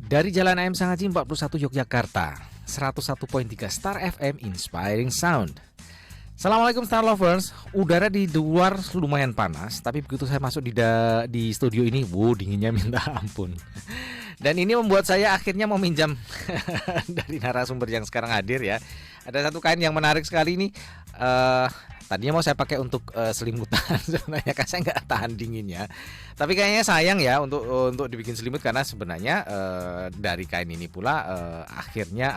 Dari Jalan AM Sangaji 41 Yogyakarta, 101.3 Star FM Inspiring Sound. Assalamualaikum Star Lovers. Udara di luar lumayan panas, tapi begitu saya masuk di studio ini, dinginnya minta ampun. Dan ini membuat saya akhirnya mau minjam dari narasumber yang sekarang hadir ya. Ada satu kain yang menarik sekali nih. Tadinya mau saya pakai untuk selimutan sebenarnya, kan saya nggak tahan dinginnya. Tapi kayaknya sayang ya untuk dibikin selimut, karena sebenarnya dari kain ini pula akhirnya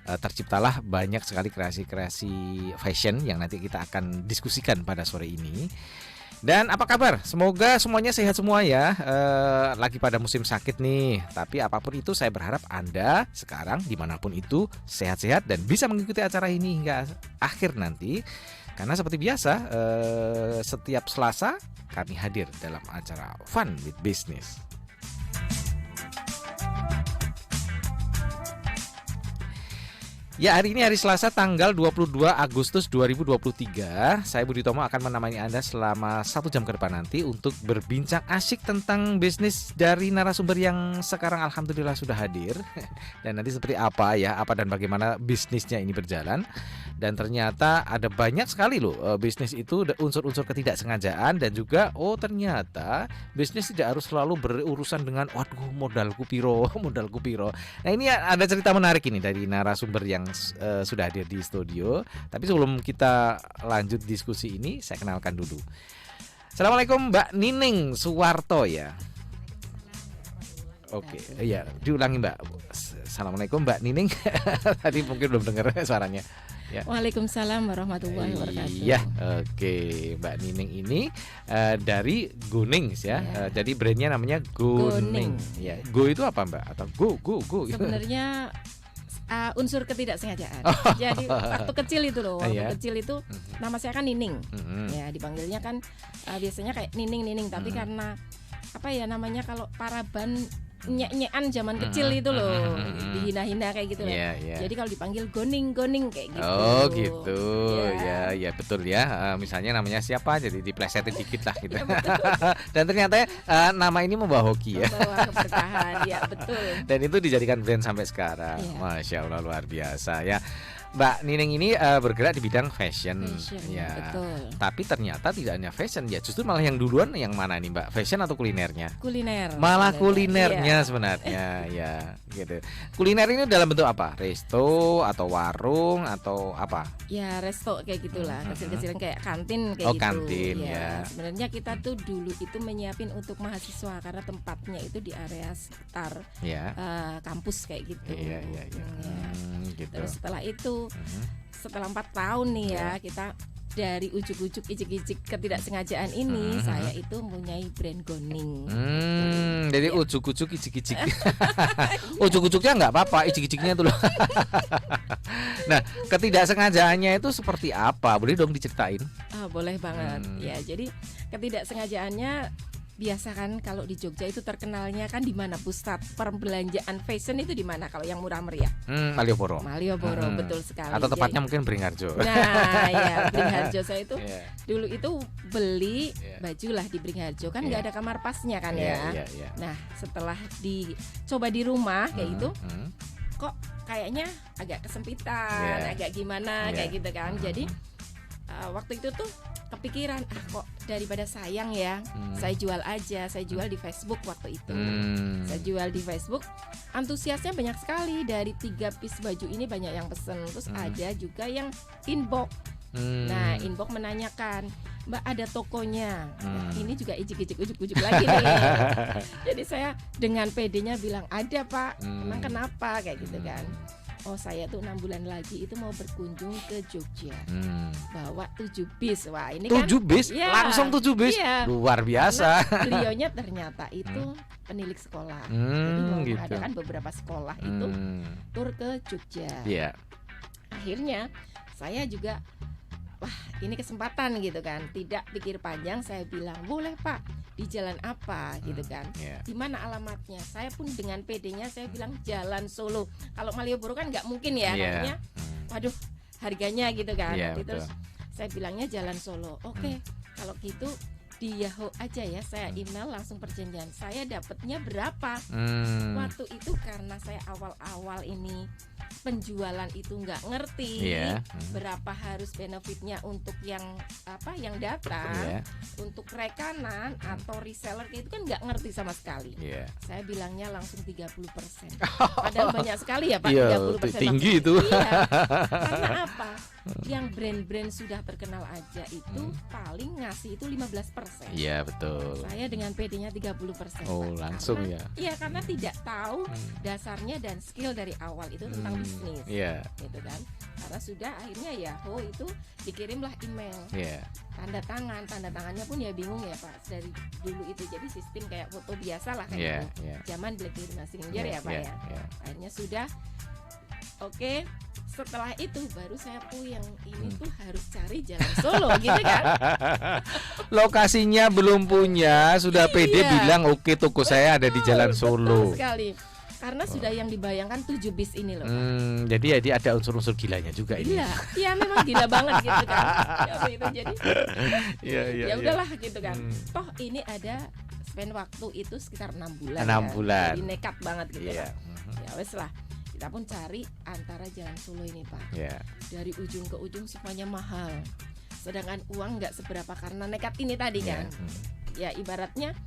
terciptalah banyak sekali kreasi-kreasi fashion yang nanti kita akan diskusikan pada sore ini. Dan apa kabar? Semoga semuanya sehat semua ya. Lagi pada musim sakit nih. Tapi apapun itu, saya berharap Anda sekarang dimanapun itu sehat-sehat dan bisa mengikuti acara ini hingga akhir nanti. Karena seperti biasa, setiap Selasa kami hadir dalam acara Fun with Business. Ya, hari ini hari Selasa tanggal 22 Agustus 2023. Saya Budi Tomo akan menemani Anda selama 1 jam ke depan nanti untuk berbincang asyik tentang bisnis dari narasumber yang sekarang alhamdulillah sudah hadir. Dan nanti seperti apa dan bagaimana bisnisnya ini berjalan. Dan ternyata ada banyak sekali loh bisnis itu unsur-unsur ketidaksengajaan, dan juga ternyata bisnis tidak harus selalu berurusan dengan modalku piro. Nah, ini ada cerita menarik ini dari narasumber yang sudah hadir di studio. Tapi sebelum kita lanjut diskusi ini, saya kenalkan dulu. Assalamualaikum Mbak Nining Suwarto ya. Oke, ya diulangi Mbak. Assalamualaikum Mbak Nining. Tadi mungkin belum dengar suaranya. Ya. Waalaikumsalam warahmatullahi wabarakatuh. Iya, oke. Mbak Nining ini dari Gunings ya. Jadi brandnya namanya Guning. Ya. Go itu apa Mbak? Atau go? Sebenarnya unsur ketidaksengajaan. Jadi waktu kecil itu loh. Kecil itu nama saya kan Nining. Ya, dipanggilnya kan biasanya kayak Nining. Tapi karena namanya kalau paraban nyek-nyekan zaman kecil itu loh, dihina-hina kayak gitu loh. Jadi kalau dipanggil goning kayak gitu. Oh gitu. Ya betul ya. Misalnya namanya siapa, jadi diplesetin dikit lah gitu. Dan ternyata nama ini membawa hoki ya. Membawa keberkahan, ya betul. Dan itu dijadikan brand sampai sekarang. Masya Allah, luar biasa ya. Mbak Nining ini bergerak di bidang fashion ya. Betul. Tapi ternyata tidak hanya fashion ya, justru malah yang duluan yang mana nih Mbak? Fashion atau kulinernya? Kuliner. Malah kulinernya sebenarnya ya, gitu. Kuliner ini dalam bentuk apa? Resto atau warung atau apa? Ya resto kayak gitulah, kecil-kecilan kayak kantin kayak gitu. Kantin ya. Sebenarnya kita tuh dulu itu menyiapin untuk mahasiswa karena tempatnya itu di area sekitar kampus kayak gitu. Iya. Gitu. Terus setelah itu setelah 4 tahun nih ya, kita dari ujuk-ujuk icik-icik ketidaksengajaan ini, saya itu mempunyai brand Goning. Jadi ujuk-ujuk icik-icik. Ujuk-ujuknya nggak apa-apa, icik-iciknya tuh loh. Nah, ketidaksengajaannya itu seperti apa? Boleh dong diceritain? Boleh banget. Ya, jadi ketidaksengajaannya biasa kan kalau di Jogja itu terkenalnya kan di mana pusat perbelanjaan fashion itu di mana kalau yang murah meriah? Malioboro. Betul sekali. Atau tepatnya mungkin Beringharjo. Nah, ya Beringharjo, saya itu dulu itu beli baju lah di Beringharjo kan nggak ada kamar pasnya kan ya. Nah, setelah dicoba di rumah kayak itu, kok kayaknya agak kesempitan, agak gimana kayak gitu kan. Jadi waktu itu tuh kepikiran kok daripada sayang ya, saya jual aja. Saya jual di Facebook waktu itu. Saya jual di Facebook, antusiasnya banyak sekali. Dari 3 piece baju ini banyak yang pesen. Terus ada juga yang inbox. Nah, inbox menanyakan, Mbak ada tokonya? Nah, ini juga icik-icik ujuk-ujuk lagi nih. Jadi saya dengan PD-nya bilang ada Pak. Emang kenapa kayak gitu kan? Saya tuh 6 bulan lagi itu mau berkunjung ke Jogja, bawa 7 bis. Wah ini 7 bis? Langsung 7 bis? Luar biasa. Beliaunya ternyata itu penilik sekolah. Jadi mau mengadakan beberapa sekolah itu tur ke Jogja. Akhirnya saya juga ini kesempatan gitu kan. Tidak pikir panjang, saya bilang boleh Pak, di jalan apa gitu kan. Di mana alamatnya? Saya pun dengan PD-nya saya bilang Jalan Solo. Kalau Malioboro kan nggak mungkin ya namanya. Waduh, harganya gitu kan. Terus saya bilangnya Jalan Solo. Oke, kalau gitu di Yahoo aja ya, saya email langsung perjanjian. Saya dapatnya berapa? Waktu itu karena saya awal-awal ini penjualan itu nggak ngerti berapa harus benefitnya untuk yang datang, untuk rekanan atau reseller itu kan nggak ngerti sama sekali. Saya bilangnya langsung 30%. Padahal banyak sekali ya Pak, 30%. Tinggi itu. Iya. Karena apa? Yang brand-brand sudah terkenal aja itu paling ngasih itu 15%. Iya, betul. Saya dengan PD-nya 30%. Oh, Pak. langsung karena, ya. Iya, karena tidak tahu dasarnya dan skill dari awal itu tentang bisnis. Iya. Gitu kan. Karena sudah akhirnya Yahoo itu dikirimlah email. Iya. Tanda tangannya pun ya bingung ya Pak, dari dulu itu jadi sistem kayak foto biasa lah kayak gitu. Zaman BlackBerry Messenger ya Pak ya. Akhirnya sudah oke. Setelah itu baru saya puyeng, ini tuh harus cari jalan Solo gitu kan. Lokasinya belum punya, sudah PD bilang oke, toko saya ada di Jalan Solo. Betul sekali. Karena sudah yang dibayangkan 7 bis ini loh. Jadi ada unsur-unsur gilanya juga ini. Iya memang gila banget gitu kan. Itu jadi. Ya udahlah gitu kan. Toh ini ada spend waktu itu sekitar 6 bulan. 6 bulan. Jadi nekat banget gitu. Ya wes lah. Kita pun cari antara Jalan Solo ini Pak. Dari ujung ke ujung semuanya mahal. Sedangkan uang nggak seberapa karena nekat ini tadi kan. Ya ibaratnya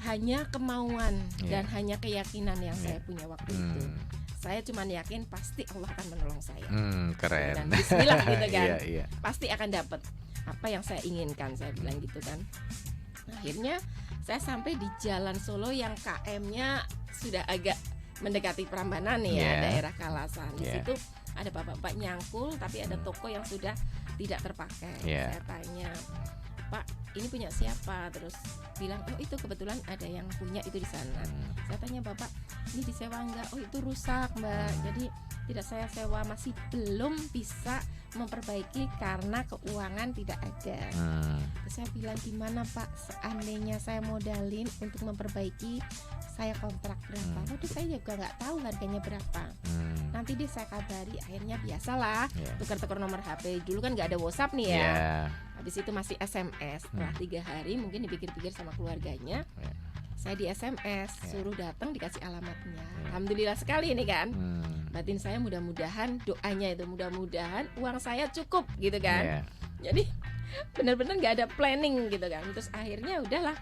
hanya kemauan dan hanya keyakinan yang saya punya waktu itu. Saya cuma yakin pasti Allah akan menolong saya. Keren. Dan bismillah gitu kan. Pasti akan dapat apa yang saya inginkan, saya bilang gitu kan. Akhirnya saya sampai di Jalan Solo yang KM-nya sudah agak mendekati Prambanan nih ya, daerah Kalasan. Di situ ada bapak-bapak nyangkul tapi ada toko yang sudah tidak terpakai. Saya tanya, Pak, ini punya siapa? Terus bilang, oh itu kebetulan ada yang punya itu di sana. Saya tanya, Bapak, ini disewa enggak? Oh itu rusak Mbak, jadi tidak saya sewa, masih belum bisa memperbaiki karena keuangan tidak ada. Terus saya bilang, gimana Pak, seandainya saya modalin untuk memperbaiki, saya kontrak berapa? Waduh, saya juga nggak tahu harganya berapa. Nanti deh saya kabari. Akhirnya biasalah tukar-tukar nomor HP. Dulu kan nggak ada WhatsApp nih ya. Habis itu masih SMS. Setelah 3 hari mungkin dipikir-pikir sama keluarganya, saya di SMS suruh datang, dikasih alamatnya. Alhamdulillah sekali ini kan. Batin saya mudah-mudahan, doanya itu mudah-mudahan uang saya cukup gitu kan. Jadi benar-benar nggak ada planning gitu kan. Terus akhirnya udahlah,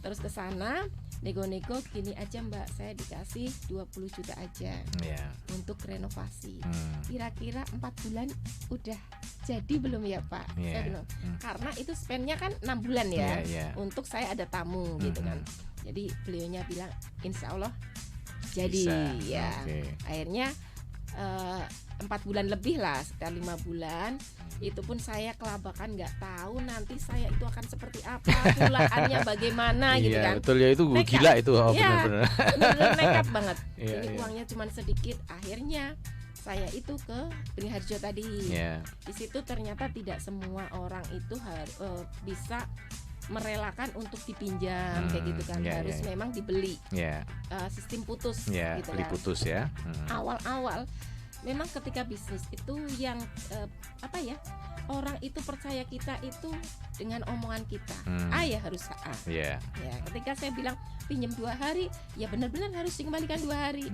terus ke sana nego-nego, gini aja Mbak, saya dikasih 20 juta aja untuk renovasi. Kira-kira 4 bulan udah jadi belum ya Pak? Saya bilang, karena itu spendnya kan 6 bulan ya. Untuk saya ada tamu gitu kan. Jadi beliaunya bilang insya Allah jadi. Akhirnya 4 bulan lebih lah, sekitar 5 bulan. Itu pun saya kelabakan, nggak tahu nanti saya itu akan seperti apa, pulaannya bagaimana gitu kan. Betul ya, itu nekat. Gila itu benar-benar. Benar-benar nekat banget. Jadi uangnya cuma sedikit. Akhirnya saya itu ke Beringharjo tadi. Di situ ternyata tidak semua orang itu bisa merelakan untuk dipinjam kayak gitu kan. Harus memang dibeli. Sistem putus gitu beli kan. Putus ya. Awal-awal memang ketika bisnis itu yang orang itu percaya kita itu dengan omongan kita. Ya harus ya ketika saya bilang pinjam 2 hari, ya benar-benar harus dikembalikan 2 hari.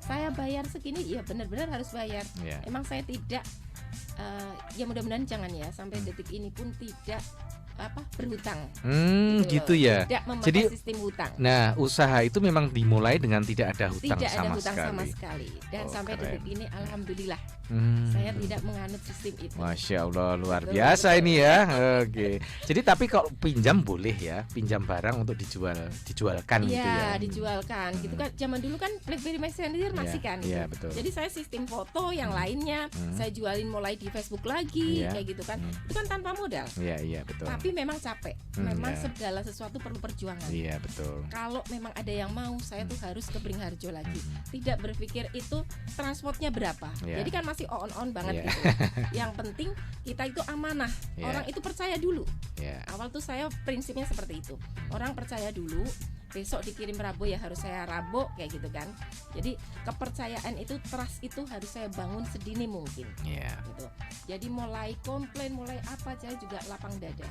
Saya bayar segini, ya benar-benar harus bayar. Emang saya tidak ya mudah-mudahan jangan ya sampai detik ini pun tidak berhutang. Gitu ya. Tidak memakai jadi sistem hutang. Nah, usaha itu memang dimulai dengan tidak ada hutang, sama sekali. Dan sampai detik ini alhamdulillah saya tidak menganut sistem itu. Masya Allah, luar biasa ini ya. Oke. Jadi tapi kalau pinjam boleh ya, pinjam barang untuk dijualkan gitu ya. Dijualkan. Gitu kan zaman dulu kan BlackBerry Messenger masih kan. Iya, betul. Jadi saya sistem foto yang lainnya saya jualin mulai di Facebook lagi kayak gitu kan. Itu kan tanpa modal. Iya, betul. Tapi memang capek. Memang segala sesuatu perlu perjuangan. Iya, betul. Kalau memang ada yang mau, saya tuh harus ke Beringharjo lagi. Tidak berpikir itu transportnya berapa. Jadi kan masih on banget gitu. Yang penting kita itu amanah. Orang itu percaya dulu. Awal tuh saya prinsipnya seperti itu. Orang percaya dulu, besok dikirim Rabo ya harus saya Rabo kayak gitu kan. Jadi kepercayaan itu, trust itu harus saya bangun sedini mungkin. Gitu. Jadi mulai komplain, mulai apa, saya juga lapang dada.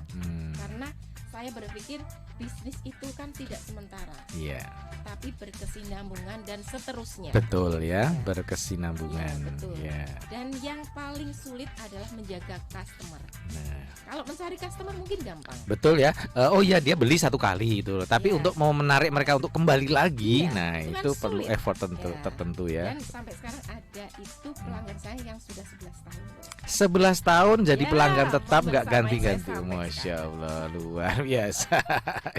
Karena saya berpikir bisnis itu kan tidak sementara. Iya. Tapi berkesinambungan dan seterusnya. Betul ya, berkesinambungan. Ya, betul. Ya. Dan yang paling sulit adalah menjaga customer. Nah. Kalau mencari customer mungkin gampang. Betul ya. Oh iya, dia beli satu kali itu. Tapi untuk mau menarik mereka untuk kembali lagi, nah itu perlu effort tertentu ya. Dan sampai sekarang ada itu pelanggan saya yang sudah 11 tahun. 11 tahun jadi pelanggan tetap, nggak ganti-ganti. Masya Allah, luar biasa.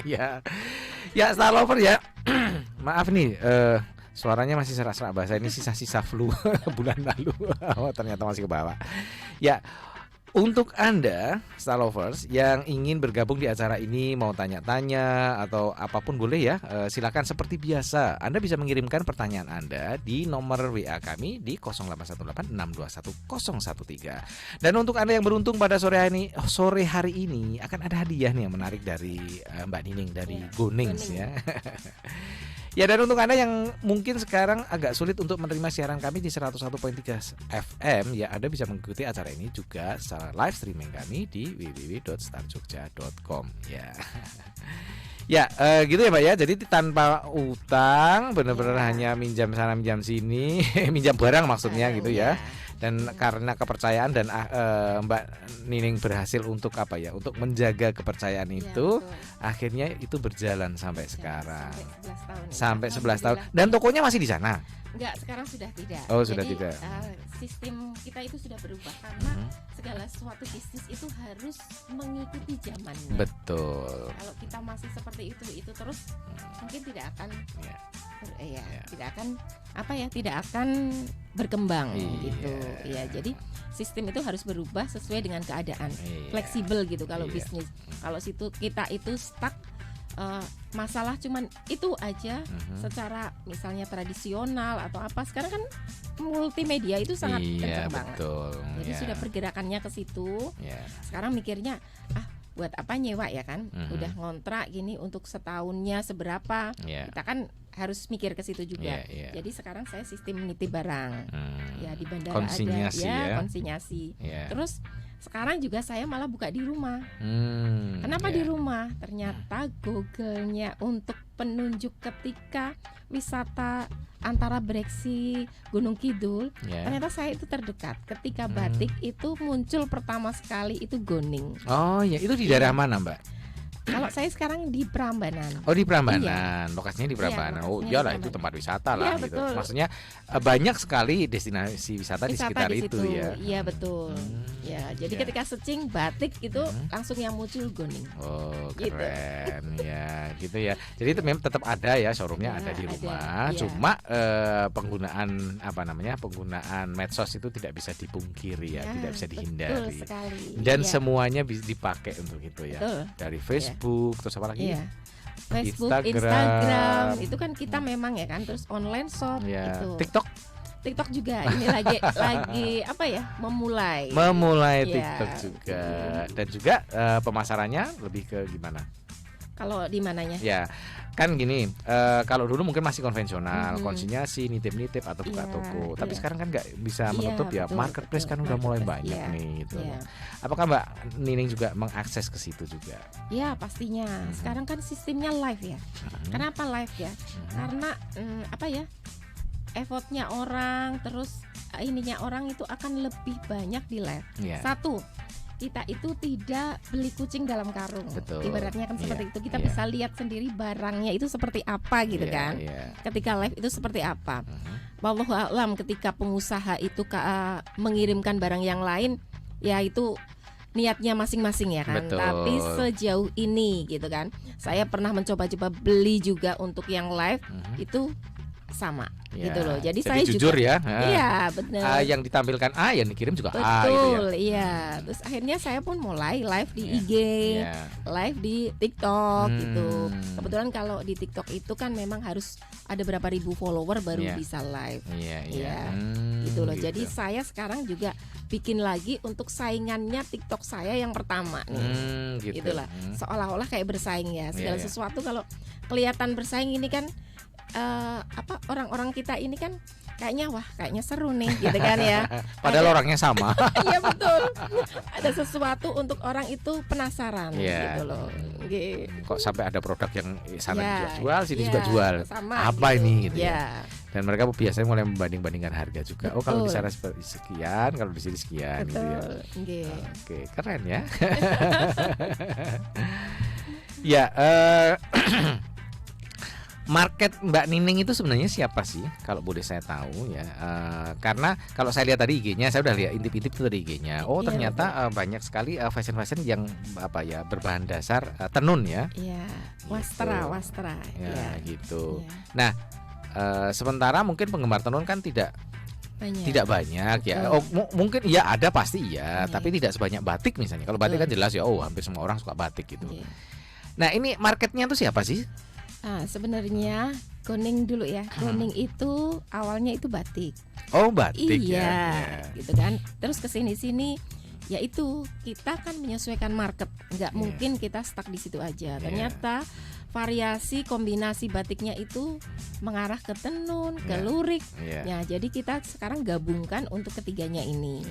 Ya Star Lover ya. Maaf nih, suaranya masih serak-serak bahasa, ini sisa-sisa flu bulan lalu. Oh, ternyata masih ke bawah. Ya, untuk Anda Star Lovers yang ingin bergabung di acara ini, mau tanya-tanya atau apapun boleh ya, silakan seperti biasa. Anda bisa mengirimkan pertanyaan Anda di nomor WA kami di 0818621013. Dan untuk Anda yang beruntung pada sore hari ini akan ada hadiah nih yang menarik dari Mbak Nining dari Gonings ya. Ya, dan untuk Anda yang mungkin sekarang agak sulit untuk menerima siaran kami di 101.3 FM, ya Anda bisa mengikuti acara ini juga secara live streaming kami di www.starjogja.com ya. Ya, gitu ya Mbak ya. Jadi tanpa utang, benar-benar hanya minjam sana minjam sini, minjam barang maksudnya gitu ya. Dan karena kepercayaan dan Mbak Nining berhasil untuk apa ya? Untuk menjaga kepercayaan itu, akhirnya itu berjalan sampai sekarang. Sampai 11 tahun. Dan tokonya masih di sana? Enggak, sekarang sudah tidak. Oh, sudah tidak. Sistem kita itu sudah berubah karena segala sesuatu bisnis itu harus mengikuti zamannya. Betul. Kalau kita masih seperti itu terus mungkin tidak akan tidak akan berkembang gitu. Ya, jadi sistem itu harus berubah sesuai dengan keadaan. Fleksibel gitu kalau bisnis. Kalau kita itu stuck masalah cuman itu aja secara misalnya tradisional atau apa, sekarang kan multimedia itu sangat kencang banget. Jadi sudah pergerakannya ke situ. Sekarang mikirnya buat apa nyewa ya kan, udah ngontrak gini untuk setahunnya seberapa, kita kan harus mikir ke situ juga. Jadi sekarang saya sistem nitip barang ya di bandara konsinyasi ada konsinyasi. Terus sekarang juga saya malah buka di rumah. Kenapa di rumah? Ternyata Google-nya untuk penunjuk ketika wisata antara Breksi Gunung Kidul, ternyata saya itu terdekat. Ketika batik itu muncul pertama sekali itu Goning. Oh ya, itu di daerah mana Mbak? Kalau saya sekarang di Prambanan. Oh, di Prambanan, lokasinya di Prambanan. Oh iyalah, itu tempat wisata lah gitu. Betul. Maksudnya banyak sekali destinasi wisata di sekitar di itu ya. Iya betul. Ya, jadi ketika searching batik itu langsung yang muncul Goning. Oh, keren ya, gitu ya. Jadi itu memang tetap ada ya, showroomnya ada di rumah. Cuma penggunaan penggunaan medsos itu tidak bisa dipungkiri ya, tidak bisa dihindari. Betul sekali. Dan semuanya bisa dipakai untuk itu ya. Betul. Dari Facebook terus apa lagi? Facebook, Instagram itu kan kita memang ya kan, terus online shop itu. TikTok juga ini lagi memulai TikTok juga. Dan juga pemasarannya lebih ke gimana? Kalau di mananya? Ya, kan gini, kalau dulu mungkin masih konvensional, konsinyasi, nitip-nitip atau buka toko. Tapi sekarang kan nggak bisa menutup ya. Betul, marketplace kan udah mulai banyak nih gitu. Apakah Mbak Nining juga mengakses ke situ juga? Ya, pastinya. Sekarang kan sistemnya live ya. Kenapa live ya? Karena effortnya orang, terus ininya orang itu akan lebih banyak di live. Satu, kita itu tidak beli kucing dalam karung. Betul. Ibaratnya kan seperti itu. Kita bisa lihat sendiri barangnya itu seperti apa gitu kan. Ketika live itu seperti apa. Wallahu a'lam ketika pengusaha itu mengirimkan barang yang lain, ya itu niatnya masing-masing ya kan. Betul. Tapi sejauh ini gitu kan, saya pernah mencoba-coba beli juga untuk yang live itu sama gitu loh. Jadi saya jujur juga, ya. Iya benar. Yang ditampilkan A, yang dikirim juga betul, A gitu ya. Iya. Terus akhirnya saya pun mulai live di IG, live di TikTok gitu. Kebetulan kalau di TikTok itu kan memang harus ada berapa ribu follower baru bisa live. Gitu loh. Gitu. Jadi saya sekarang juga bikin lagi untuk saingannya TikTok saya yang pertama nih. Gitulah. Seolah-olah kayak bersaing ya. Segala sesuatu kalau kelihatan bersaing ini kan orang-orang kita ini kan kayaknya seru nih gitu kan ya. Padahal orangnya sama. Iya betul. Ada sesuatu untuk orang itu penasaran gitu loh. Kok sampai ada produk yang sana jual, sini juga jual. Sama, apa gitu. ini gitu ya. Dan mereka biasanya mulai membanding-bandingkan harga juga. Oh, kalau di sana sekian, kalau di sini sekian gitu ya. Oke, keren ya. Ya, market Mbak Nining itu sebenarnya siapa sih? Kalau boleh saya tahu ya, karena kalau saya lihat tadi IG-nya, saya udah lihat intip-intip itu dari IG-nya. Oh ternyata banyak sekali fashion yang berbahan dasar tenun ya. Iya, wastra. Ya gitu. Nah, sementara mungkin penggemar tenun kan tidak banyak ya. Oh mungkin ya ada pasti ya, tapi tidak sebanyak batik misalnya. Kalau batik kan jelas ya, hampir semua orang suka batik gitu. Nah ini marketnya tuh siapa sih? Sebenarnya Goning dulu ya. Goning itu awalnya itu batik. Oh batik gitu kan. Terus kesini-sini ya itu kita kan menyesuaikan market. Nggak mungkin kita stuck di situ aja. Ternyata variasi kombinasi batiknya itu mengarah ke tenun, ke lurik. Ya, jadi kita sekarang gabungkan untuk ketiganya ini.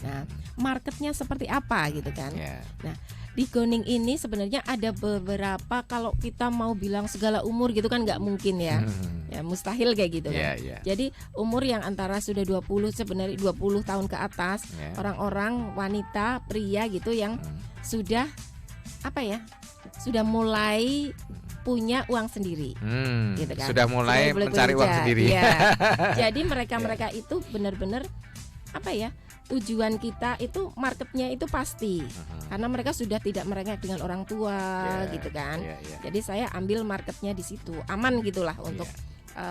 Nah, marketnya seperti apa gitu kan? Nah, di Goning ini sebenarnya ada beberapa, kalau kita mau bilang segala umur gitu kan nggak mungkin ya. Ya mustahil kayak gitu kan. Jadi umur yang antara sudah 20 sebenarnya 20 tahun ke atas, orang-orang wanita, pria gitu yang sudah sudah mulai punya uang sendiri, gitu kan. Sudah mulai mencari uang sendiri. Jadi mereka itu benar-benar tujuan kita itu marketnya itu pasti, karena mereka sudah tidak merengek dengan orang tua, gitu kan. Jadi saya ambil marketnya di situ, aman gitulah untuk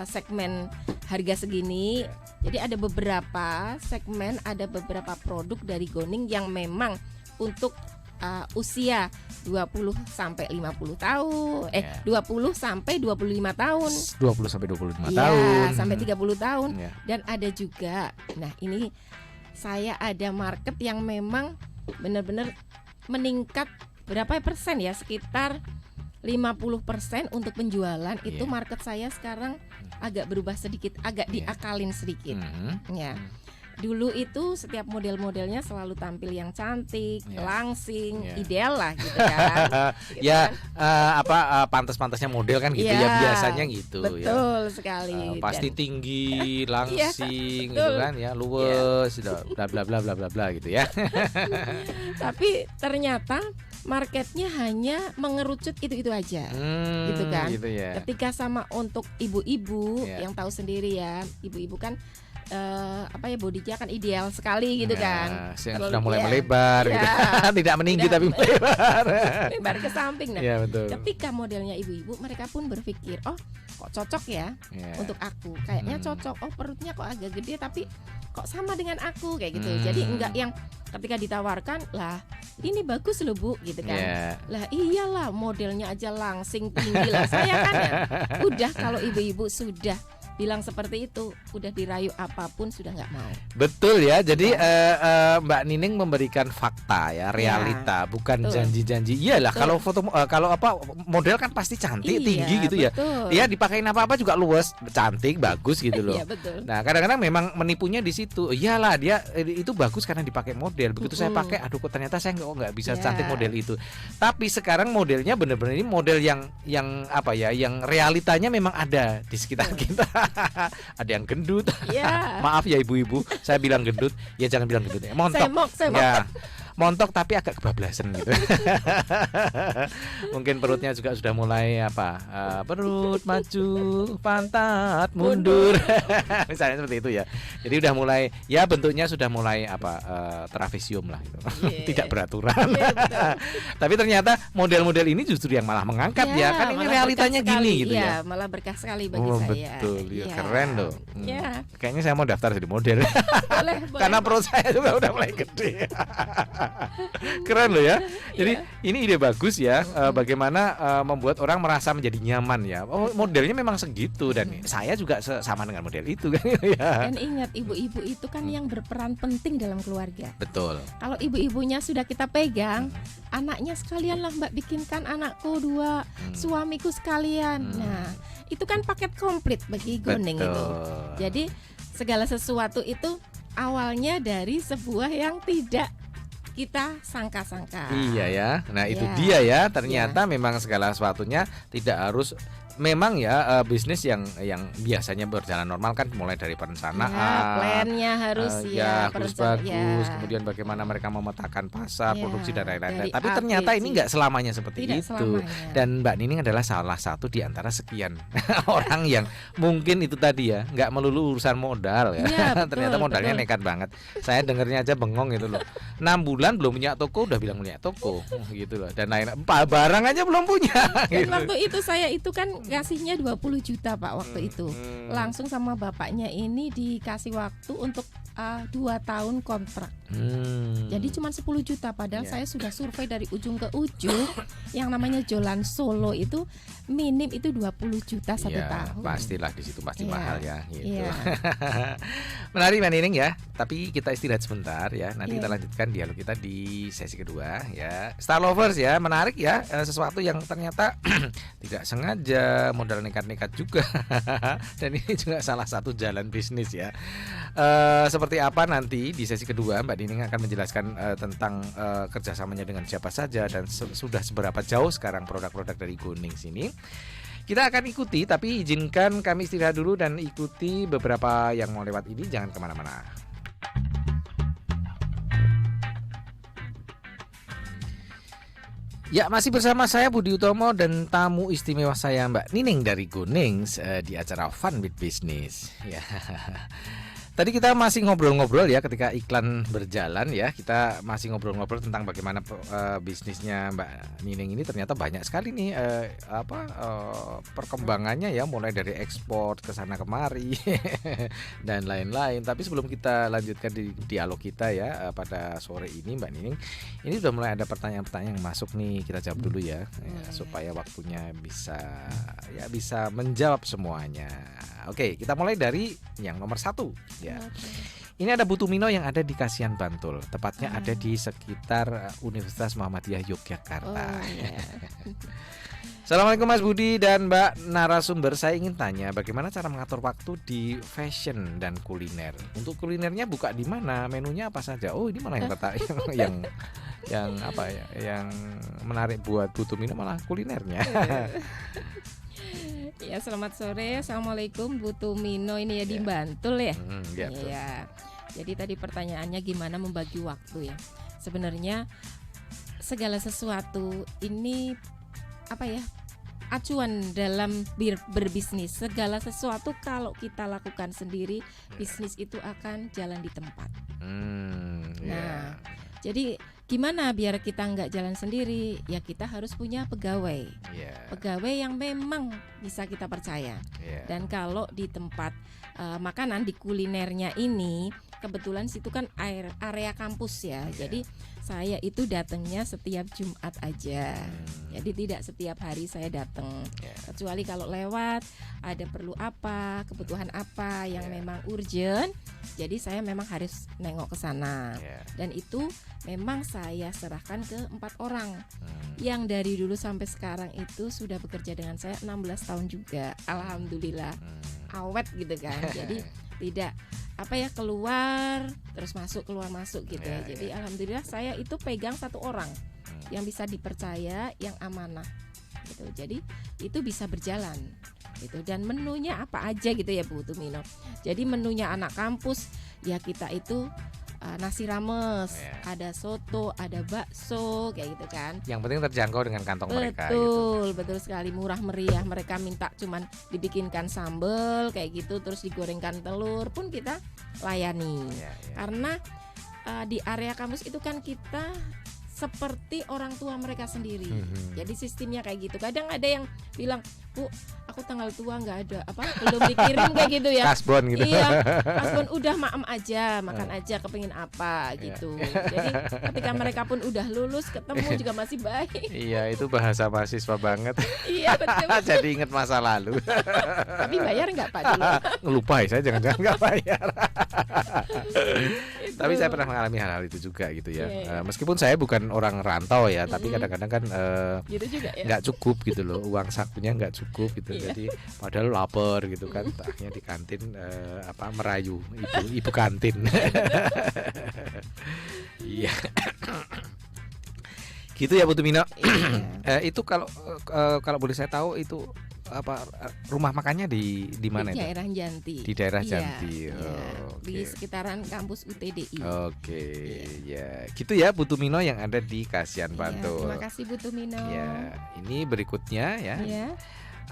segmen harga segini. Jadi ada beberapa segmen, ada beberapa produk dari Goning yang memang untuk usia 20 sampai 50 tahun, 20 sampai 25 tahun. 20 sampai 25 tahun. Sampai 30 tahun. Dan ada juga, nah ini saya ada market yang memang benar-benar meningkat berapa persen ya, sekitar 50% untuk penjualan. Itu market saya sekarang agak berubah sedikit, agak diakalin sedikit. Dulu itu setiap model-modelnya selalu tampil yang cantik, langsing, ideal lah gitu kan. Pantas-pantasnya model kan gitu ya biasanya gitu. Betul sekali. Pasti tinggi, langsing gitu kan ya, luwes, bla bla bla bla bla bla gitu ya. Tapi ternyata marketnya hanya mengerucut itu aja, gitu kan. Gitu ya. Ketika sama untuk ibu-ibu yang tahu sendiri ya, ibu-ibu kan bodinya kan ideal sekali gitu kan. Yang sudah mulai melebar gitu. Tidak meninggi tapi melebar. Melebar ke samping. Nah, betul. Ketika modelnya ibu-ibu, mereka pun berpikir, oh kok cocok ya untuk aku. Kayaknya cocok. Oh perutnya kok agak gede tapi kok sama dengan aku kayak gitu. Jadi enggak yang ketika ditawarkan, lah ini bagus loh Bu gitu kan. Lah iyalah modelnya aja langsing tinggi lah. Saya kan ya udah, kalau ibu-ibu sudah bilang seperti itu, udah dirayu apapun sudah nggak mau. Betul ya. Jadi Mbak Nining memberikan fakta ya, realita, bukan janji-janji. Iyalah, kalau foto model kan pasti cantik, tinggi gitu ya. Ya dipakein apa-apa juga luwes, cantik, bagus gitu loh. Nah, kadang-kadang memang menipunya di situ. Iyalah, dia itu bagus karena dipakai model. Begitu saya pakai, aduh kok ternyata saya nggak bisa cantik model itu. Tapi sekarang modelnya benar-benar ini model yang realitanya memang ada di sekitar kita. Ada yang gendut. Maaf ya ibu-ibu, saya bilang gendut, ya jangan bilang gendut ya. Montok. Ya. Montok tapi agak kebablasan gitu. Mungkin perutnya juga sudah mulai perut maju, pantat mundur. Misalnya seperti itu ya. Jadi udah mulai, ya bentuknya sudah mulai trapesium lah gitu. Tidak beraturan. Tapi ternyata model-model ini justru yang malah mengangkat kan ini realitanya gini gitu ya. Malah berkah sekali bagi saya. Betul, keren loh. Kayaknya saya mau daftar jadi model. Boleh. Karena perut saya juga udah mulai gede. Keren loh ya. Jadi ini ide bagus ya, bagaimana membuat orang merasa menjadi nyaman ya. Oh modelnya memang segitu, dan saya juga sama dengan model itu kan ya. Dan ingat, ibu-ibu itu kan yang berperan penting dalam keluarga. Betul. Kalau ibu-ibunya sudah kita pegang, anaknya sekalian lah Mbak, bikinkan anakku 2, suamiku sekalian. Nah itu kan paket komplit bagi Goning itu. Jadi segala sesuatu itu awalnya dari sebuah yang tidak kita sangka-sangka. Iya ya. Nah, itu dia ya. Ternyata memang segala sesuatunya tidak harus memang ya bisnis yang biasanya berjalan normal kan mulai dari perencanaan, plannya harus harus bagus, kemudian bagaimana mereka memetakan pasar, produksi dan lain-lain. Tapi ternyata ini nggak selamanya seperti itu. Selamanya. Dan Mbak Nining adalah salah satu di antara sekian orang yang mungkin itu tadi ya nggak melulu urusan modal ya. Ternyata modalnya nekat banget. Saya dengernya aja bengong gitu loh. 6 bulan belum punya toko udah bilang punya toko gitu loh. Dan lain barang aja belum punya. Dan waktu itu saya itu kan kasihnya 20 juta Pak waktu itu. Langsung sama bapaknya ini dikasih waktu untuk 2 tahun kontrak. Jadi cuma 10 juta padahal saya sudah survei dari ujung ke ujung. Yang namanya jualan solo itu minim itu 20 juta 1 tahun. Pastilah di situ pasti mahal ya gitu. Menarik Mbak Nining ya. Tapi kita istirahat sebentar ya. Nanti kita lanjutkan dialog kita di sesi kedua ya. Star Lovers ya, menarik ya. Sesuatu yang ternyata tidak sengaja, modal nekat-nekat juga. Dan ini juga salah satu jalan bisnis ya. Seperti apa nanti di sesi kedua Mbak Nining akan menjelaskan tentang kerjasamanya dengan siapa saja dan sudah seberapa jauh sekarang produk-produk dari Gonings ini. Kita akan ikuti, tapi izinkan kami istirahat dulu dan ikuti beberapa yang mau lewat ini. Jangan kemana-mana. Ya, masih bersama saya Budi Utomo dan tamu istimewa saya Mbak Nining dari Gonings di acara Fun with Business. Ya. Tadi kita masih ngobrol-ngobrol ya ketika iklan berjalan ya. Kita masih ngobrol-ngobrol tentang bagaimana bisnisnya Mbak Nining ini ternyata banyak sekali nih perkembangannya ya, mulai dari ekspor ke sana kemari dan lain-lain. Tapi sebelum kita lanjutkan di dialog kita ya pada sore ini Mbak Nining, ini udah mulai ada pertanyaan-pertanyaan yang masuk nih. Kita jawab dulu ya, supaya waktunya bisa menjawab semuanya. Oke, kita mulai dari yang nomor 1 ya. Ini ada Bu Tumino yang ada di Kasihan Bantul, tepatnya ada di sekitar Universitas Muhammadiyah Yogyakarta. Assalamualaikum Mas Budi dan Mbak narasumber. Saya ingin tanya bagaimana cara mengatur waktu di fashion dan kuliner. Untuk kulinernya buka di mana, menunya apa saja? Oh, ini malah yang apa ya, yang menarik buat Bu Tumino malah kulinernya. Ya, selamat sore. Assalamualaikum Bu Tumino, ini ya di Bantul ya. Iya. Jadi tadi pertanyaannya gimana membagi waktu ya. Sebenarnya segala sesuatu ini acuan dalam berbisnis. Segala sesuatu kalau kita lakukan sendiri, bisnis itu akan jalan di tempat. Nah, jadi gimana biar kita nggak jalan sendiri? Ya kita harus punya pegawai. Pegawai yang memang bisa kita percaya. Dan kalau di tempat makanan, di kulinernya ini, kebetulan situ kan area kampus ya. Jadi saya itu datangnya setiap Jumat aja. Jadi tidak setiap hari saya datang. Kecuali kalau lewat ada perlu apa, kebutuhan apa yang memang urgent. Jadi saya memang harus nengok ke sana. Dan itu memang saya serahkan ke 4 orang yang dari dulu sampai sekarang itu sudah bekerja dengan saya 16 tahun juga. Alhamdulillah awet gitu kan. Jadi tidak keluar terus masuk keluar masuk gitu ya. Jadi alhamdulillah saya itu pegang 1 orang yang bisa dipercaya, yang amanah gitu. Jadi itu bisa berjalan gitu. Dan menunya apa aja gitu ya Bu Tumino. Jadi menunya anak kampus ya kita itu nasi rames, ada soto, ada bakso kayak gitu kan. Yang penting terjangkau dengan kantong mereka. Betul sekali, murah meriah. Mereka minta cuman dibikinkan sambal kayak gitu, terus digorengkan telur pun kita layani. Karena di area kampus itu kan kita seperti orang tua mereka sendiri. Jadi sistemnya kayak gitu. Kadang ada yang bilang, "Bu, aku tanggal tua nggak ada belum dikirim," kayak gitu ya. Kasbon gitu. Iya, kasbon udah maem aja, makan aja, kepengin apa gitu. Jadi ketika mereka pun udah lulus, ketemu juga masih baik. Iya, itu bahasa mahasiswa banget. Iya, betul. Jadi inget masa lalu. Tapi bayar nggak Pak dulu? Ngelupa ya, saya jangan-jangan nggak bayar. Tapi saya pernah mengalami hal-hal itu juga gitu ya. Meskipun saya bukan orang rantau ya, tapi kadang-kadang kan gitu juga ya. nggak cukup gitu loh, uang sakunya nggak cukup gitu. Jadi padahal lapar gitu kan, akhirnya di kantin merayu ibu kantin. Iya. Gitu ya Bu Tumino. Itu kalau boleh saya tahu itu rumah makannya di mana di itu? daerah Janti. Di daerah Janti. Di sekitaran kampus UTDI. Ya. Gitu ya Bu Tumino yang ada di Kasihan Bantul. Terima kasih Bu Tumino. Ya, ini berikutnya ya.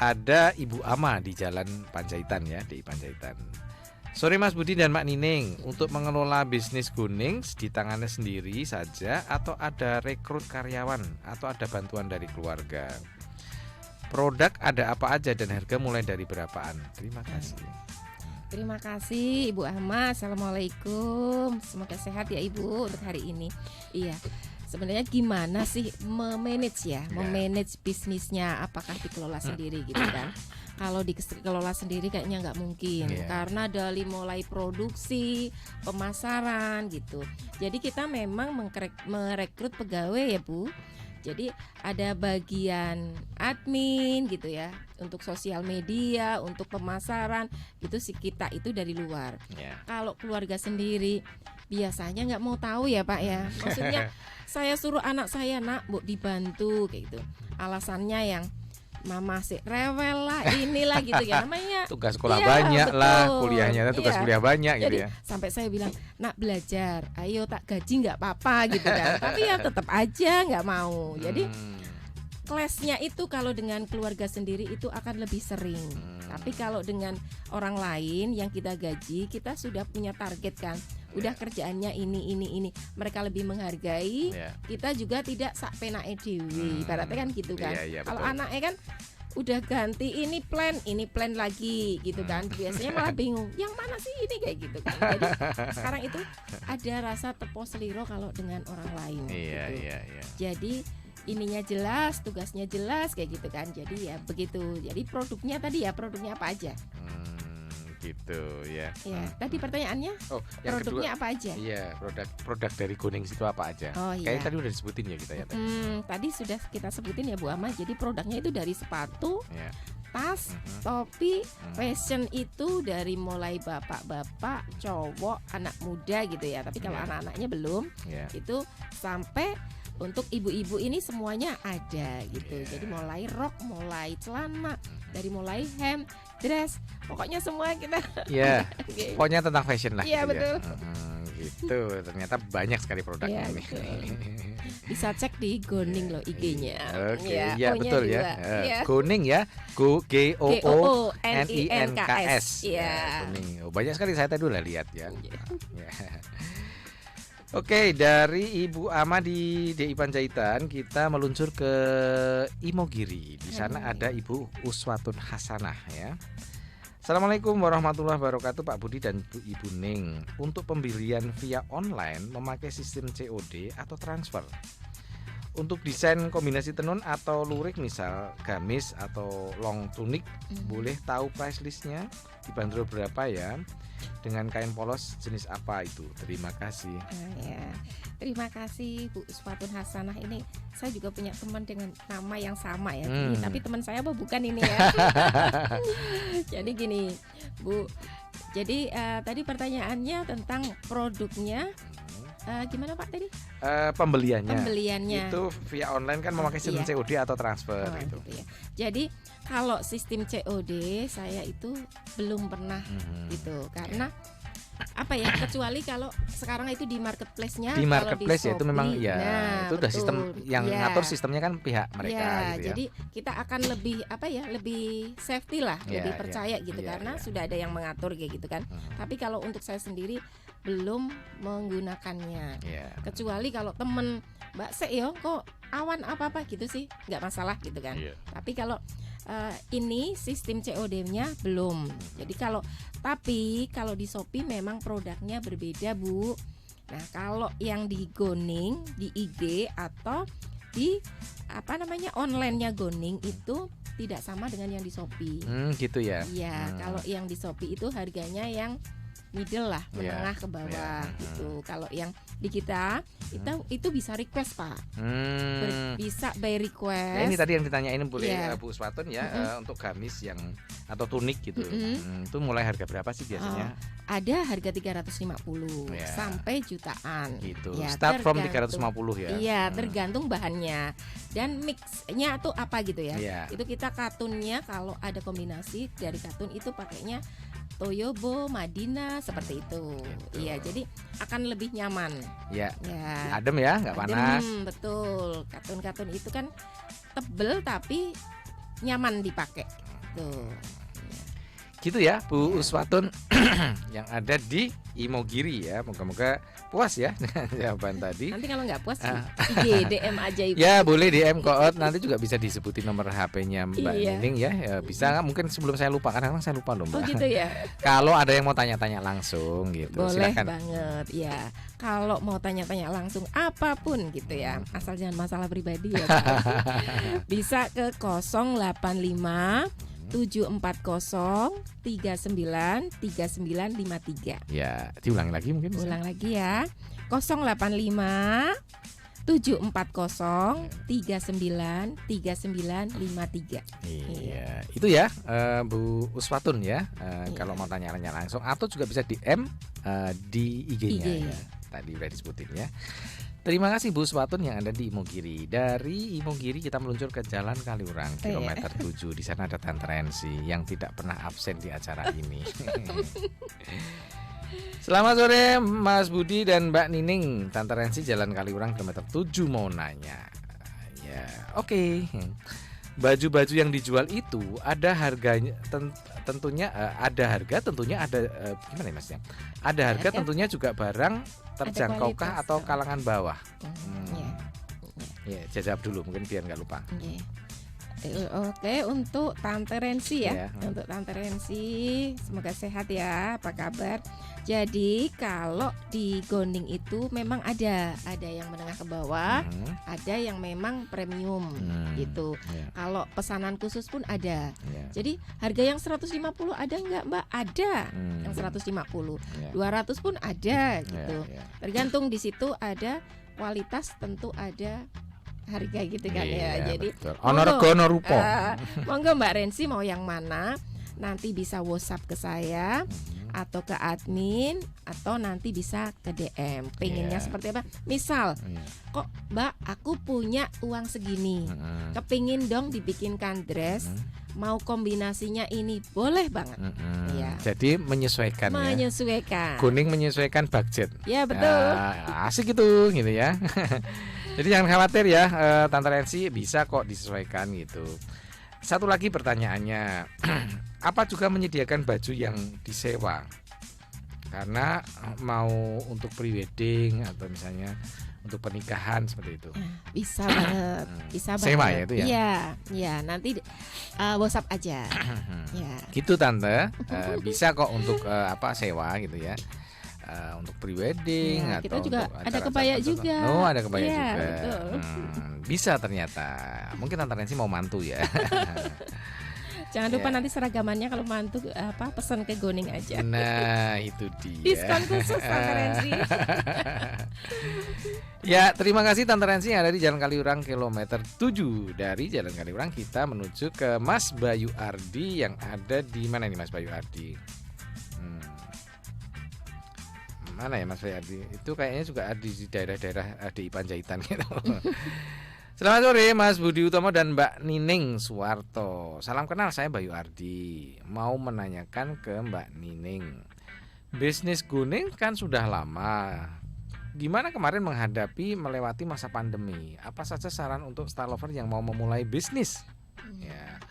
Ada Ibu Ama di Jalan Panjaitan ya, di Panjaitan. Sore Mas Budi dan Mak Nining, untuk mengelola bisnis Gunings di tangannya sendiri saja atau ada rekrut karyawan atau ada bantuan dari keluarga? Produk ada apa aja dan harga mulai dari berapaan? Terima kasih. Terima kasih Ibu Ahmad. Assalamualaikum. Semoga sehat ya Ibu untuk hari ini. Iya. Sebenarnya gimana sih memanage memanage bisnisnya? Apakah dikelola sendiri gitu kan? Kalau dikelola sendiri kayaknya nggak mungkin, karena dari mulai produksi, pemasaran gitu. Jadi kita memang merekrut pegawai ya Bu. Jadi ada bagian admin gitu ya, untuk sosial media, untuk pemasaran itu kita itu dari luar. Kalau keluarga sendiri biasanya nggak mau tahu ya Pak ya. Maksudnya saya suruh anak saya Bu dibantu kayak gitu. Alasannya yang mama sih rewel lah inilah gitu ya namanya. Tugas sekolah banyak lah, kuliahnya tugas kuliah banyak gitu. Jadi, ya. Sampai saya bilang, "Nak belajar, ayo tak gaji nggak apa-apa" gitu kan. Tapi ya tetap aja nggak mau. Jadi clash-nya itu kalau dengan keluarga sendiri itu akan lebih sering. Tapi kalau dengan orang lain yang kita gaji, kita sudah punya target kan. Udah kerjaannya ini. Mereka lebih menghargai. Kita juga tidak sak penake dhewe. Ibaratnya kan gitu kan. Kalau anaknya kan udah ganti ini plan lagi gitu kan. Biasanya malah bingung, yang mana sih ini kayak gitu kan. Jadi sekarang itu ada rasa tepo seliro kalau dengan orang lain. Gitu. Jadi ininya jelas, tugasnya jelas kayak gitu kan. Jadi ya begitu. Jadi produknya apa aja? Gitu ya. Tadi pertanyaannya produknya kedua, apa aja? Iya, produk dari Gunings itu apa aja? Kayaknya tadi udah disebutin ya kita ya. Tadi sudah kita sebutin ya Bu Ama. Jadi produknya itu dari sepatu, tas, topi, fashion itu dari mulai bapak-bapak, cowok, anak muda gitu ya. Tapi kalau anak-anaknya belum, itu sampai untuk ibu-ibu ini semuanya ada gitu. Jadi mulai rok, mulai celana, dari mulai hem, dress, pokoknya semua kita. Pokoknya tentang fashion lah. Iya betul. Gitu. Ternyata banyak sekali produknya ini. Bisa cek di Goning loh IG-nya. Betul juga. Goning ya. GOONINKS. Goning. Banyak sekali saya tadi udah lihat ya. Oke, dari Ibu Ama di DI Panjaitan kita meluncur ke Imogiri. Di sana ada Ibu Uswatun Hasanah ya. Assalamualaikum warahmatullahi wabarakatuh Pak Budi dan Ibu Ning. Untuk pembelian via online memakai sistem COD atau transfer. Untuk desain kombinasi tenun atau lurik misal gamis atau long tunic, boleh tahu price listnya dibanderol berapa ya? Dengan kain polos jenis apa itu? Terima kasih. Terima kasih Bu Uswatun Hasanah. Ini saya juga punya teman dengan nama yang sama ya. Tapi teman saya apa bukan ini ya? Jadi gini Bu. Jadi tadi pertanyaannya tentang produknya. Gimana Pak tadi? Pembeliannya itu via online kan memakai sistem COD atau transfer gitu. Ya. Jadi kalau sistem COD saya itu belum pernah gitu karena apa ya, kecuali kalau sekarang itu di marketplace-nya. Di marketplace ya itu memang itu udah sistem yang ngatur sistemnya kan pihak mereka gitu ya. Jadi kita akan lebih lebih safety lah, lebih percaya gitu karena sudah ada yang mengatur kayak gitu kan. Tapi kalau untuk saya sendiri belum menggunakannya. Kecuali kalau temen Mbak Se kok awan apa-apa gitu sih, nggak masalah gitu kan. Tapi kalau ini sistem COD-nya belum. Jadi tapi kalau di Shopee memang produknya berbeda Bu. Nah kalau yang di Goning di IG atau di online-nya Goning itu tidak sama dengan yang di Shopee. Gitu ya. Iya, kalau yang di Shopee itu harganya yang middle lah, menengah ke bawah gitu. Kalau yang di kita itu bisa request Pak, bisa by request. Nah, ini tadi yang ditanyain boleh Bu Uswatun ya, untuk gamis yang atau tunik gitu, itu mulai harga berapa sih biasanya? Ada harga 350 sampai jutaan. Gitu. Ya, start from 350 ya. Iya, tergantung bahannya dan mixnya tuh apa gitu ya. Itu kita katunnya kalau ada kombinasi dari katun itu pakainya Toyobo, Madina seperti itu. Iya, jadi akan lebih nyaman. Ya. Adem ya, nggak panas. Betul. Katun-katun itu kan tebel tapi nyaman dipakai. Tuh. Gitu ya Bu Uswatun yang ada di Imogiri ya. Moga-moga puas ya dengan jawaban tadi. Nanti kalau nggak puas IG DM aja Ibu. Ya boleh DM Koot, nanti juga bisa disebutin nomor HP-nya Mbak Nining ya. Bisa mungkin sebelum saya lupa, karena saya lupa loh Mbak. Oh gitu ya. Kalau ada yang mau tanya-tanya langsung gitu, boleh silakan. Banget ya. Kalau mau tanya-tanya langsung apapun gitu ya, asal jangan masalah pribadi ya. Bisa ke 085 740 39 3953. Ya, diulangi lagi mungkin. Ulang lagi ya. 085 740 39 3953. Iya, itu ya Bu Uswatun ya. Kalau mau tanya-tanya langsung atau juga bisa DM di IG-nya ya. Tadi udah disebutin ya. Terima kasih Bu Uswatun yang ada di Imogiri. Dari Imogiri kita meluncur ke Jalan Kaliurang kilometer 7. Di sana ada Tante Rensi yang tidak pernah absen di acara ini. Selamat sore Mas Budi dan Mbak Nining. Tante Rensi Jalan Kaliurang kilometer 7 mau nanya. Ya, oke. Baju-baju yang dijual itu ada harganya, tentunya ada harga, tentunya ada gimana ya Mas ya? Ada harga, tentunya juga barang terjangkaukah atau kalangan bawah? Ya, jawab dulu mungkin biar nggak lupa. Oke, untuk Tante Rensi ya. Untuk Tante Rensi, semoga sehat ya. Apa kabar? Jadi kalau di Gonding itu memang ada yang menengah ke bawah, ada yang memang premium gitu. Kalau pesanan khusus pun ada. Jadi harga yang 150 ada nggak Mbak? Ada yang 150, 200 pun ada gitu. Tergantung di situ ada kualitas, tentu ada harga gitu kan ya. Jadi monggo Mbak Rensi mau yang mana? Nanti bisa WhatsApp ke saya atau ke admin, atau nanti bisa ke DM. Pengennya seperti apa? Misal, kok Mbak aku punya uang segini, kepingin dong dibikinkan dress, mau kombinasinya ini, boleh banget. Jadi menyesuaikan. Menyesuaikan. Kuning menyesuaikan budget. Ya betul. Asik gitu ya. Jadi jangan khawatir ya, Tante Rensi bisa kok disesuaikan gitu. Satu lagi pertanyaannya, apa juga menyediakan baju yang disewa? Karena mau untuk prewedding atau misalnya untuk pernikahan seperti itu. Bisa banget, bisa banget. Sewa ya itu ya? Iya, nanti WhatsApp aja. Ya. Gitu Tante, bisa kok untuk sewa gitu ya. Untuk prewedding atau kita juga untuk ada kebaya juga. Oh, ada kebaya juga. Betul. Bisa ternyata. Mungkin Tante Rensi mau mantu ya. Jangan lupa nanti seragamannya kalau mantu pesan ke Goning aja. Nah, itu dia. Diskon khusus Tante Rensi. Ya, terima kasih Tante Rensi yang ada di Jalan Kaliurang kilometer 7. Dari Jalan Kaliurang kita menuju ke Mas Bayu Ardi yang ada di mana ini Mas Bayu Ardi? Mana ya Mas Bayu Ardi? Itu kayaknya juga ada di daerah-daerah DI Panjaitan gitu. Selamat sore Mas Budi Utomo dan Mbak Nining Suwarto. Salam kenal, saya Bayu Ardi. Mau menanyakan ke Mbak Nining, bisnis kuning kan sudah lama. Gimana kemarin melewati masa pandemi? Apa saja saran untuk star lover yang mau memulai bisnis? Ya.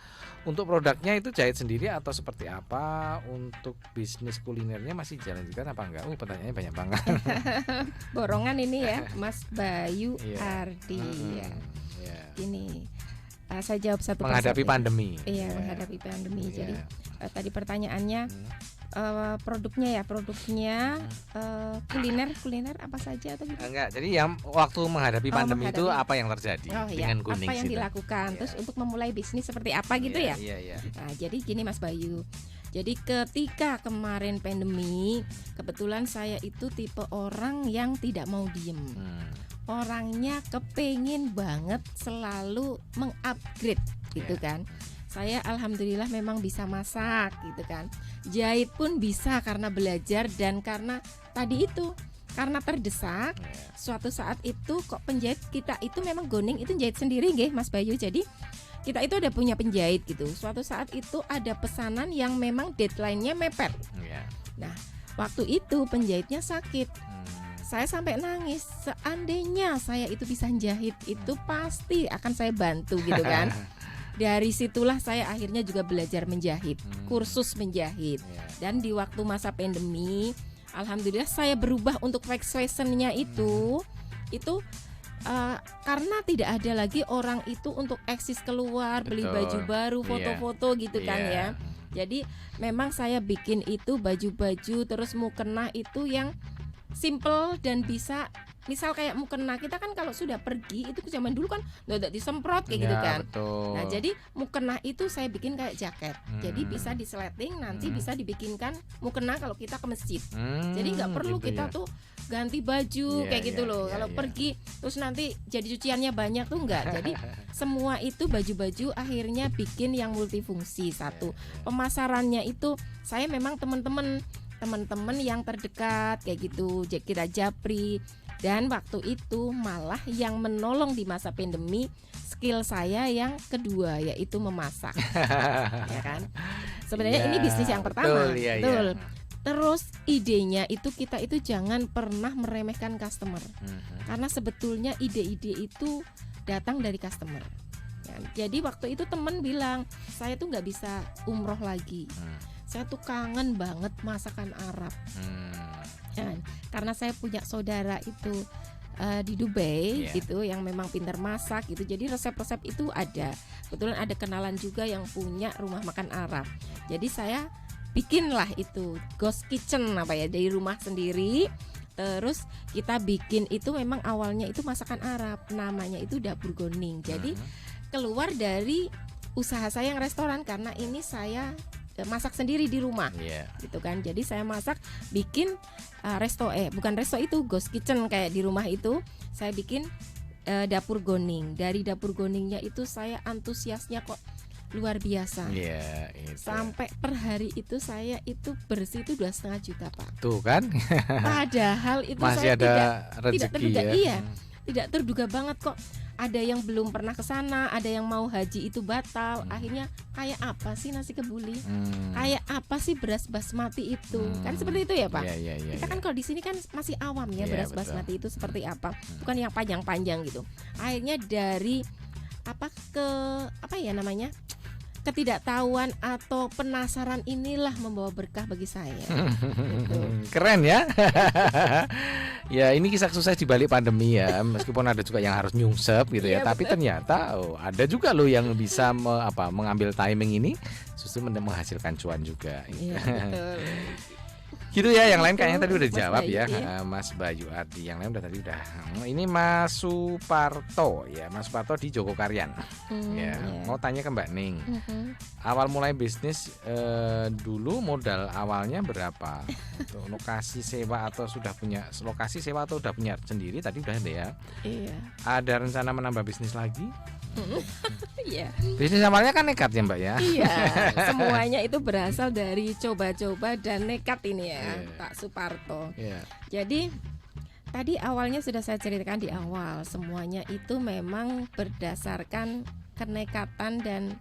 Untuk produknya itu jahit sendiri atau seperti apa? Untuk bisnis kulinernya masih jalan-jalan apa enggak? Pertanyaannya banyak banget. Borongan ini ya, Mas Bayu Ardi. Ini saya jawab satu menghadapi pandemi. Iya, menghadapi pandemi. Jadi tadi pertanyaannya produknya kuliner apa saja atau gitu? Enggak, jadi yang waktu menghadapi pandemi itu apa yang terjadi dengan kuning? Apa yang dilakukan? Terus untuk memulai bisnis seperti apa gitu ya? Iya. Nah, jadi gini Mas Bayu, Jadi ketika kemarin pandemi, kebetulan saya itu tipe orang yang tidak mau diem. Orangnya kepengin banget selalu mengupgrade gitu kan. Saya alhamdulillah memang bisa masak gitu kan. Jahit pun bisa karena belajar dan karena tadi itu, karena terdesak. Suatu saat itu kok penjahit kita itu memang Goning itu jahit sendiri nggih Mas Bayu. Jadi kita itu ada punya penjahit gitu. Suatu saat itu ada pesanan yang memang deadline-nya mepet. Nah, waktu itu penjahitnya sakit. Saya sampai nangis. Seandainya saya itu bisa jahit, itu pasti akan saya bantu gitu kan. Dari situlah saya akhirnya juga belajar menjahit, kursus menjahit. Dan di waktu masa pandemi, alhamdulillah saya berubah untuk fashionnya itu karena tidak ada lagi orang itu untuk eksis keluar, beli baju baru, foto-foto gitu kan ya. Jadi memang saya bikin itu baju-baju terus mukena itu yang simple dan bisa, misal kayak mukena kita kan kalau sudah pergi itu zaman dulu kan udah disemprot kayak gitu kan. Betul. Nah jadi mukena itu saya bikin kayak jaket. Jadi bisa diseleting, nanti bisa dibikinkan mukena kalau kita ke masjid. Jadi nggak perlu gitu kita tuh ganti baju kayak gitu loh. Kalau pergi terus nanti jadi cuciannya banyak tuh enggak. Jadi semua itu baju-baju akhirnya bikin yang multifungsi. Satu, pemasarannya itu saya memang teman-teman yang terdekat kayak gitu, kita japri. Dan waktu itu malah yang menolong di masa pandemi skill saya yang kedua, yaitu memasak. Ya kan? Sebenarnya ini bisnis yang pertama. Betul. Terus idenya itu kita itu jangan pernah meremehkan customer. Karena sebetulnya ide-ide itu datang dari customer. Ya, jadi waktu itu teman bilang, saya tuh nggak bisa umroh lagi. Saya tuh kangen banget masakan Arab. Karena saya punya saudara itu di Dubai gitu yang memang pintar masak gitu. Jadi resep-resep itu ada. Kebetulan ada kenalan juga yang punya rumah makan Arab. Jadi saya bikinlah itu ghost kitchen dari rumah sendiri. Terus kita bikin itu memang awalnya itu masakan Arab. Namanya itu Dapur Goning. Jadi keluar dari usaha saya yang restoran karena ini saya masak sendiri di rumah, gitu kan. Jadi saya masak, bikin bukan resto itu ghost kitchen kayak di rumah itu. Saya bikin Dapur Goning. Dari Dapur Goningnya itu saya antusiasnya kok luar biasa. Sampai per hari itu saya itu bersih itu 2,5 juta Pak. Tuh kan. Padahal itu masih saya ada tidak terduga. ya? Tidak terduga banget kok. Ada yang belum pernah ke sana, ada yang mau haji itu batal. Akhirnya kayak apa sih nasi kebuli? Kayak apa sih beras basmati itu? Kan seperti itu ya Pak. Kita kan kalau di sini kan masih awam ya beras basmati itu seperti apa? Bukan yang panjang-panjang gitu. Akhirnya dari ketidaktahuan atau penasaran inilah membawa berkah bagi saya. Gitu. Keren ya. Ya ini kisah sukses di balik pandemi ya. Meskipun ada juga yang harus nyungsep gitu ya. Tapi ternyata ada juga loh yang bisa mengambil timing ini justru menghasilkan cuan juga. Iya betul. Gitu ya, yang lain kayaknya tadi udah jawab ya, Mas Bayu Ardi. Yang lain udah. Ini Mas Suparto ya, Mas Suparto di Jogokarian. Mau tanya ke Mbak Ning. Awal mulai bisnis dulu modal awalnya berapa? Untuk lokasi sewa atau sudah punya lokasi sewa atau udah punya sendiri? Tadi udah ada ya. Iya. Ada rencana menambah bisnis lagi? Iya. Bisnis awalnya kan nekat ya Mbak ya. Iya. Semuanya itu berasal dari coba-coba dan nekat ini ya, Pak Suparto. Jadi tadi awalnya sudah saya ceritakan di awal, semuanya itu memang berdasarkan kenekatan dan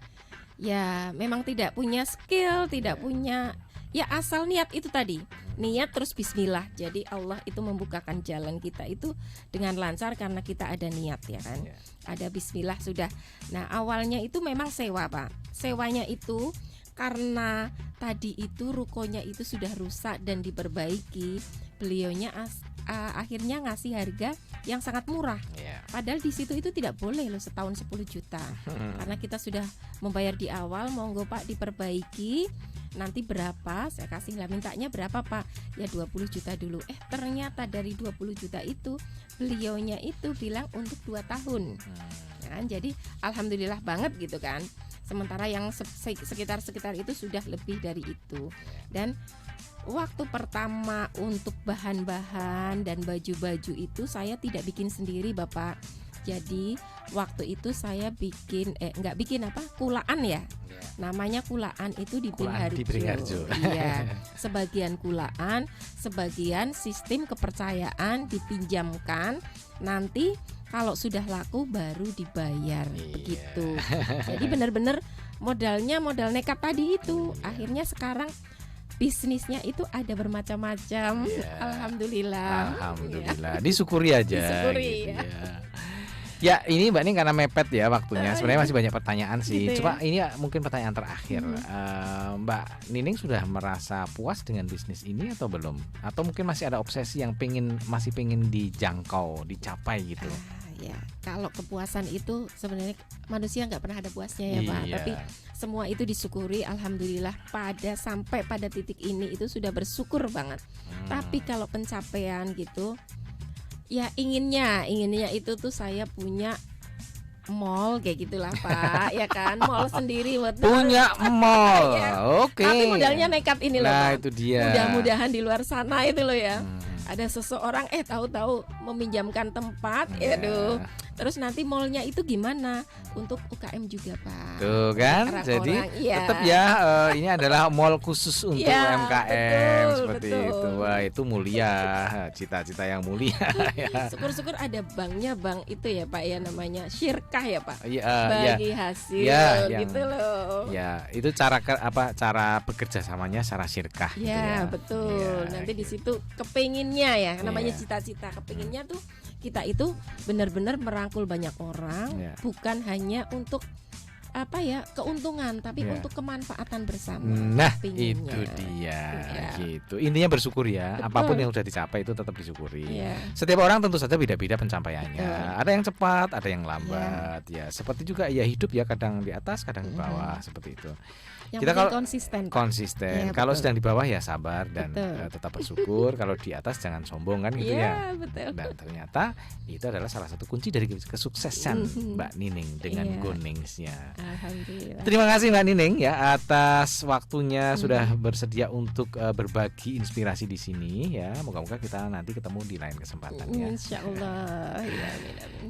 ya memang tidak punya skill, tidak punya, ya asal niat itu tadi. Niat terus bismillah. Jadi Allah itu membukakan jalan kita itu dengan lancar karena kita ada niat ya kan. Ada bismillah sudah. Nah, awalnya itu memang sewa, Pak. Sewanya itu karena tadi itu rukonya itu sudah rusak dan diperbaiki. Beliaunya akhirnya ngasih harga yang sangat murah. Padahal di situ itu tidak boleh loh setahun 10 juta. Karena kita sudah membayar di awal, monggo Pak diperbaiki. Nanti berapa? Saya kasih lah, mintanya berapa Pak? Ya 20 juta dulu. Ternyata dari 20 juta itu beliaunya itu bilang untuk 2 tahun. Ya kan? Jadi alhamdulillah banget gitu kan. Sementara yang sekitar itu sudah lebih dari itu. Dan waktu pertama untuk bahan-bahan dan baju-baju itu saya tidak bikin sendiri, Bapak. Jadi waktu itu saya kulaan ya. Namanya kulaan itu di Beringharjo. Iya. Sebagian kulaan, sebagian sistem kepercayaan dipinjamkan, nanti kalau sudah laku baru dibayar. Begitu. Jadi benar-benar modalnya modal nekat tadi itu. Akhirnya sekarang bisnisnya itu ada bermacam-macam. Alhamdulillah. Disyukuri aja. Disyukuri gitu, ya. Ini Mbak Ning karena mepet ya waktunya. Sebenarnya masih banyak pertanyaan sih. Gitu Cuma ini mungkin pertanyaan terakhir. Mbak Nining sudah merasa puas dengan bisnis ini atau belum? Atau mungkin masih ada obsesi yang masih pengen dijangkau, dicapai gitu? Ya, kalau kepuasan itu sebenarnya manusia nggak pernah ada puasnya ya Pak. Tapi semua itu disyukuri, alhamdulillah sampai pada titik ini itu sudah bersyukur banget. Tapi kalau pencapaian gitu, ya inginnya itu tuh saya punya mall kayak gitulah Pak, ya kan, mall sendiri punya mall. Oke. Tapi modalnya nekat ini loh Pak. Itu dia. Mudah-mudahan di luar sana itu loh ya. Ada seseorang tahu-tahu meminjamkan tempat, terus nanti mallnya itu gimana untuk UKM juga Pak. Tuh kan, jadi tetap ya ini adalah mall khusus untuk UMKM seperti itu. Wah itu mulia, cita-cita yang mulia. Syukur-syukur ada banknya, bank itu ya Pak ya, namanya Syirkah ya Pak. Bagi hasil gitu loh. Ya itu cara bekerja samanya secara syirkah. Ya betul. Nanti di situ kepinginnya ya, namanya cita-cita, kepinginnya tuh kita itu benar-benar merangkul banyak orang, bukan hanya untuk keuntungan, tapi untuk kemanfaatan bersama. Nah itu dia, gitu. Intinya bersyukur ya. Betul. Apapun yang sudah dicapai itu tetap disyukuri. Setiap orang tentu saja beda-beda pencapaiannya. Ada yang cepat, ada yang lambat. Ya seperti juga ya hidup ya, kadang di atas, kadang di bawah, seperti itu. Yang kita kalau konsisten. Kalau sedang di bawah ya sabar dan tetap bersyukur. Kalau di atas jangan sombong kan gitu ya. Betul. Dan ternyata itu adalah salah satu kunci dari kesuksesan Mbak Nining dengan Goningsnya. Alhamdulillah. Terima kasih Mbak Nining ya atas waktunya sudah bersedia untuk berbagi inspirasi di sini ya. Moga-moga kita nanti ketemu di lain kesempatan ya. Insyaallah.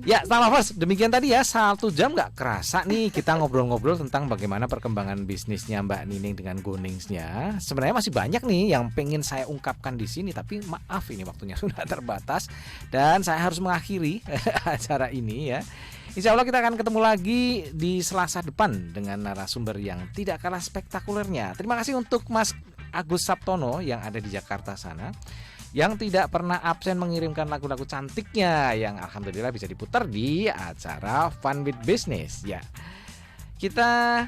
Ya, Star Lovers, demikian tadi ya 1 jam nggak kerasa nih kita ngobrol-ngobrol tentang bagaimana perkembangan bisnisnya Mbak Nining dengan Goningsnya. Sebenarnya masih banyak nih yang pengen saya ungkapkan di sini, tapi maaf ini waktunya sudah terbatas dan saya harus mengakhiri acara ini ya. Insya Allah kita akan ketemu lagi di Selasa depan dengan narasumber yang tidak kalah spektakulernya. Terima kasih untuk Mas Agus Sabtono yang ada di Jakarta sana, yang tidak pernah absen mengirimkan lagu-lagu cantiknya yang alhamdulillah bisa diputar di acara Fun with Business ya. Kita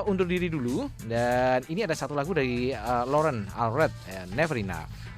undur diri dulu dan ini ada satu lagu dari Lauren Alred, Never Enough.